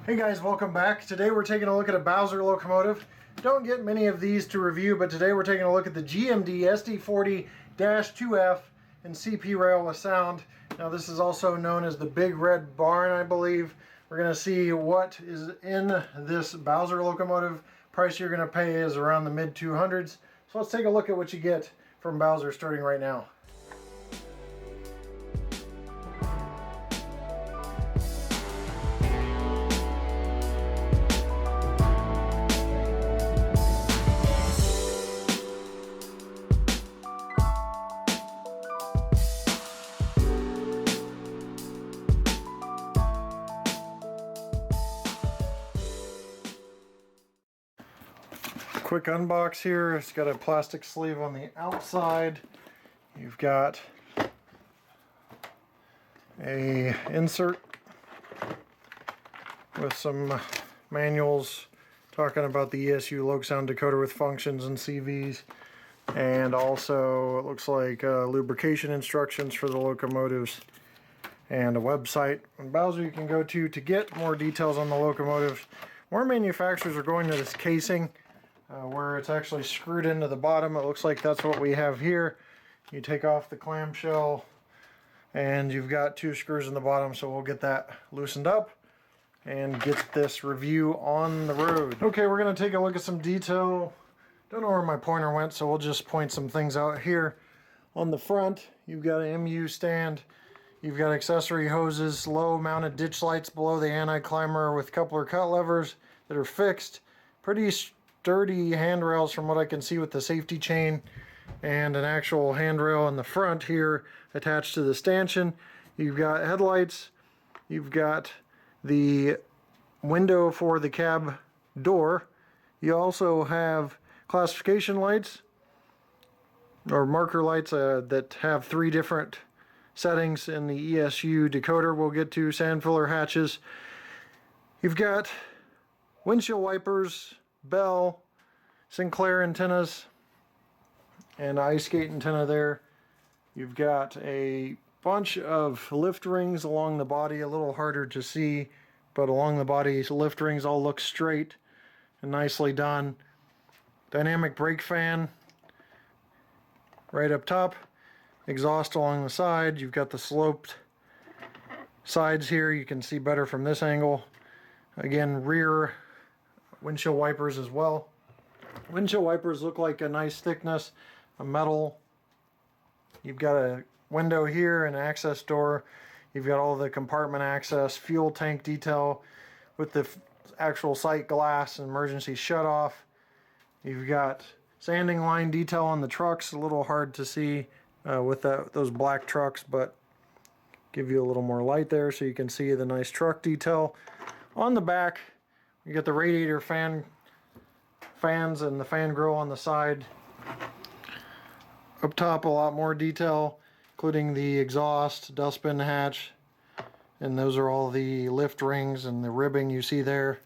Hey guys, welcome back. Today we're taking a look at a Bowser locomotive. Don't get many of these to review, but today we're taking a look at the GMD SD40-2F and CP rail with sound. Now this is also known as the Big Red Barn, I believe. We're going to see what is in this Bowser locomotive. Price you're going to pay is around the mid 200s. So let's take a look at what you get from Bowser starting right now. Quick unbox here. It's got a plastic sleeve on the outside. You've got a insert with some manuals talking about the ESU LOKSound decoder with functions and CVs, and also it looks like lubrication instructions for the locomotives and a website on Bowser you can go to get more details on the locomotive. More manufacturers are going to this casing where it's actually screwed into the bottom. It looks like that's what we have here. You take off the clamshell and you've got two screws in the bottom, so we'll get that loosened up and get this review on the road. Okay, we're going to take a look at some detail. Don't know where my pointer went, so we'll just point some things out here. On the front, you've got an MU stand. You've got accessory hoses, low mounted ditch lights below the anti-climber with coupler cut levers that are fixed. Pretty sturdy handrails from what I can see with the safety chain, and an actual handrail in the front here attached to the stanchion. You've got headlights. You've got the window for the cab door. You also have classification lights or marker lights that have three different settings in the ESU decoder we'll get to, sand filler hatches. You've got windshield wipers, bell, Sinclair antennas, and ice skate antenna there. You've got a bunch of lift rings along the body, a little harder to see, but along the body lift rings all look straight and nicely done. Dynamic brake fan right up top, exhaust along the side. You've got the sloped sides here, you can see better from this angle. Again, rear windshield wipers as well. Windshield wipers look like a nice thickness of metal. You've got a window here, an access door. You've got all the compartment access, fuel tank detail with the actual sight glass and emergency shutoff. You've got sanding line detail on the trucks, a little hard to see with those black trucks, but give you a little more light there so you can see the nice truck detail. On the back, you got the radiator fans and the fan grill on the side. Up top, a lot more detail, including the exhaust, dustbin hatch, and those are all the lift rings and the ribbing you see there.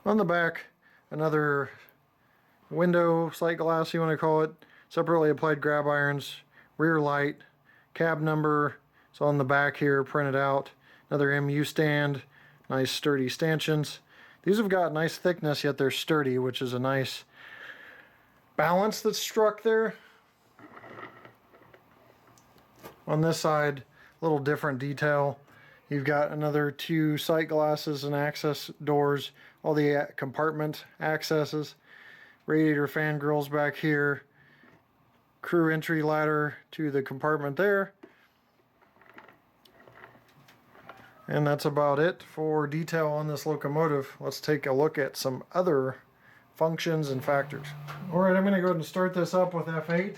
On the back, another window, sight glass you want to call it, separately applied grab irons, rear light, cab number, it's on the back here printed out. Another MU stand, nice sturdy stanchions. These have got nice thickness, yet they're sturdy, which is a nice balance that's struck there. On this side, a little different detail. You've got another two sight glasses and access doors, all the compartment accesses, radiator fan grills back here, crew entry ladder to the compartment there. And that's about it for detail on this locomotive. Let's take a look at some other functions and factors. Alright, I'm going to go ahead and start this up with F8.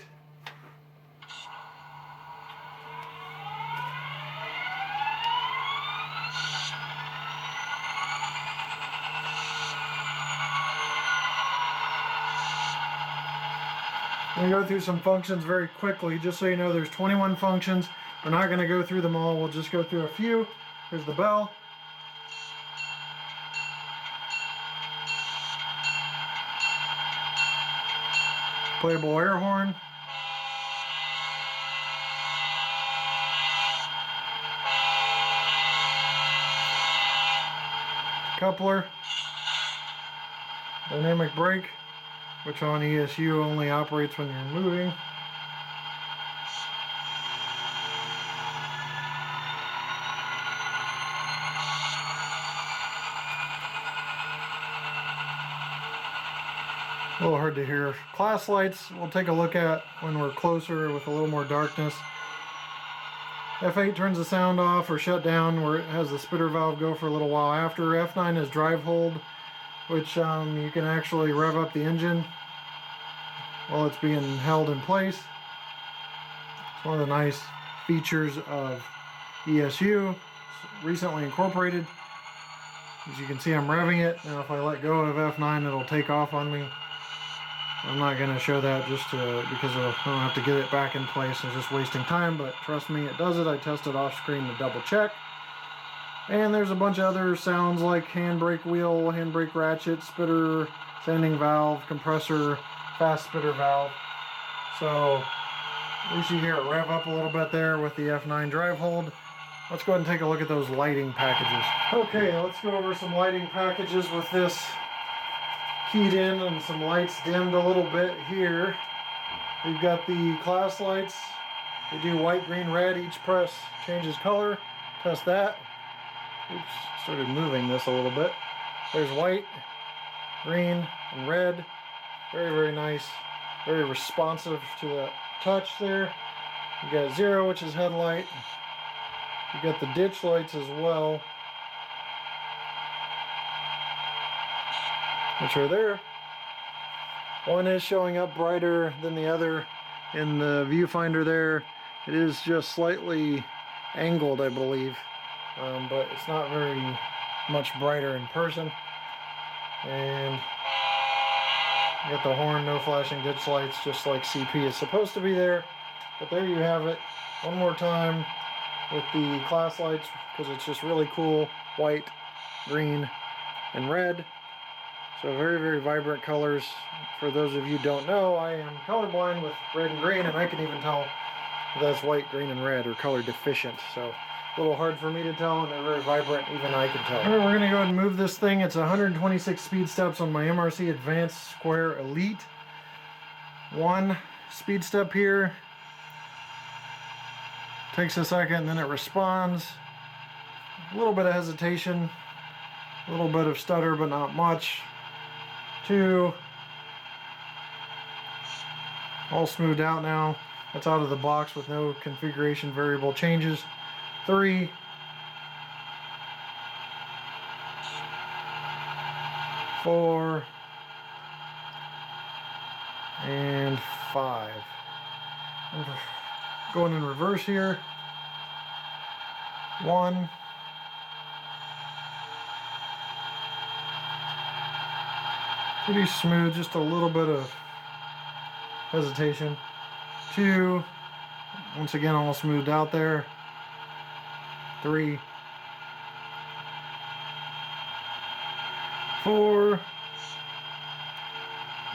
I'm going to go through some functions very quickly, just so you know there's 21 functions. We're not going to go through them all, we'll just go through a few. Here's the bell. Playable air horn. coupler, dynamic brake, which on ESU only operates when you're moving. A little hard to hear. Class lights we'll take a look at when we're closer with a little more darkness. F8 turns the sound off or shut down where it has the spitter valve go for a little while after. F9 is drive hold, which you can actually rev up the engine while it's being held in place. It's one of the nice features of ESU. It's recently incorporated. As you can see, I'm revving it. Now if I let go of F9, it'll take off on me. I'm not going to show that just because I don't have to get it back in place. It's just wasting time, but trust me, it does it. I tested off screen to double check. And there's a bunch of other sounds like handbrake wheel, handbrake ratchet, spitter, sanding valve, compressor, fast spitter valve. So at least you hear it rev up a little bit there with the F9 drive hold. Let's go ahead and take a look at those lighting packages. Okay, let's go over some lighting packages with this keyed in and some lights dimmed a little bit here. We've got the class lights. They do white, green, red. Each press changes color. Test that. Oops, started moving this a little bit. There's white, green, and red. Very, very nice. Very responsive to the touch there. You got 0, which is headlight. You got the ditch lights as well, which are there. One is showing up brighter than the other in the viewfinder there. It is just slightly angled, I believe, but it's not very much brighter in person. And you got the horn, no flashing ditch lights, just like CP is supposed to be there. But there you have it. One more time with the class lights, because it's just really cool. White, green, and red. So very, very vibrant colors. For those of you who don't know, I am colorblind with red and green, and I can even tell that's white, green, and red, or color deficient. So a little hard for me to tell, and they're very vibrant, even I can tell. All right, we're gonna go ahead and move this thing. It's 126 speed steps on my MRC Advanced Square Elite. 1 speed step here. Takes a second, and then it responds. A little bit of hesitation, a little bit of stutter, but not much. 2, all smoothed out now. That's out of the box with no configuration variable changes. 3, 4, and 5. Going in reverse here. 1, pretty smooth, just a little bit of hesitation. 2, once again almost smoothed out there. 3, 4,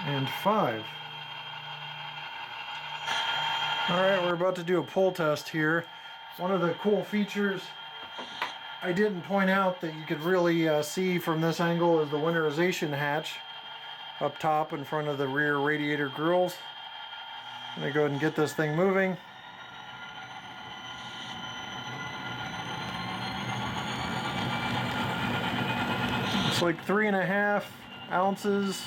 and 5. Alright, we're about to do a pull test here. One of the cool features I didn't point out that you could really see from this angle is the winterization hatch up top in front of the rear radiator grills. I'm going to go ahead and get this thing moving. It's like 3.5 ounces,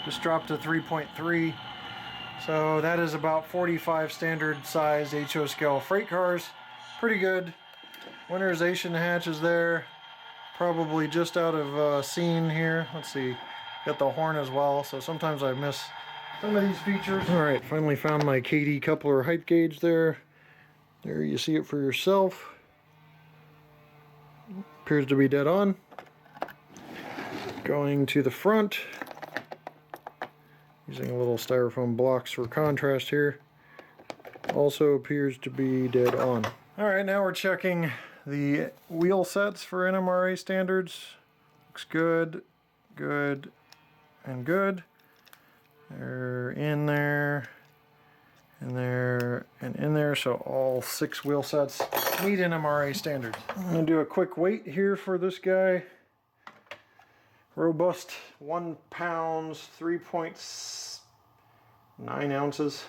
just dropped to 3.3. So that is about 45 standard size HO scale freight cars. Pretty good. Winterization hatch is there. Probably just out of scene here. Let's see. Got the horn as well, so sometimes I miss some of these features. Alright, finally found my KD coupler height gauge there. There you see it for yourself. Appears to be dead on. Going to the front. Using a little styrofoam blocks for contrast here. Also appears to be dead on. Alright, now we're checking the wheel sets for NMRA standards. Looks good, good, and good. They're in there, and in there, so all 6 wheel sets meet NMRA standards. I'm going to do a quick weight here for this guy. Robust 1 pound, 3.9 ounces,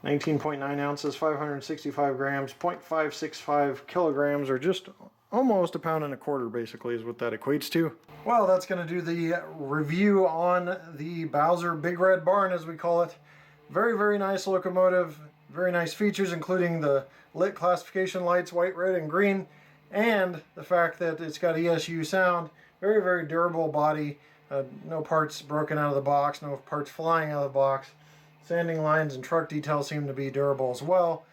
19.9 ounces, 565 grams, 0.565 kilograms, or just almost a pound and a quarter basically is what that equates to. Well, that's going to do the review on the Bowser Big Red Barn, as we call it. Very, very nice locomotive, very nice features, including the lit classification lights, white, red, and green, and the fact that it's got ESU sound. Very, very durable body. No parts broken out of the box, no parts flying out of the box. Sanding lines and truck details seem to be durable as well.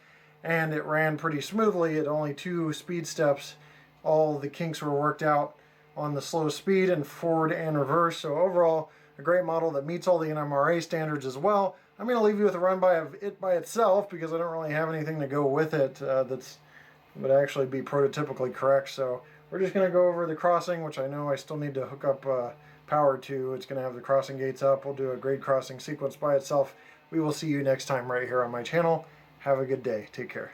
And it ran pretty smoothly at only 2 speed steps. All the kinks were worked out on the slow speed and forward and reverse. So overall, a great model that meets all the NMRA standards as well. I'm going to leave you with a run by of it by itself because I don't really have anything to go with it that's would actually be prototypically correct. So we're just going to go over the crossing, which I know I still need to hook up power to. It's going to have the crossing gates up. We'll do a grade crossing sequence by itself. We will see you next time right here on my channel. Have a good day. Take care.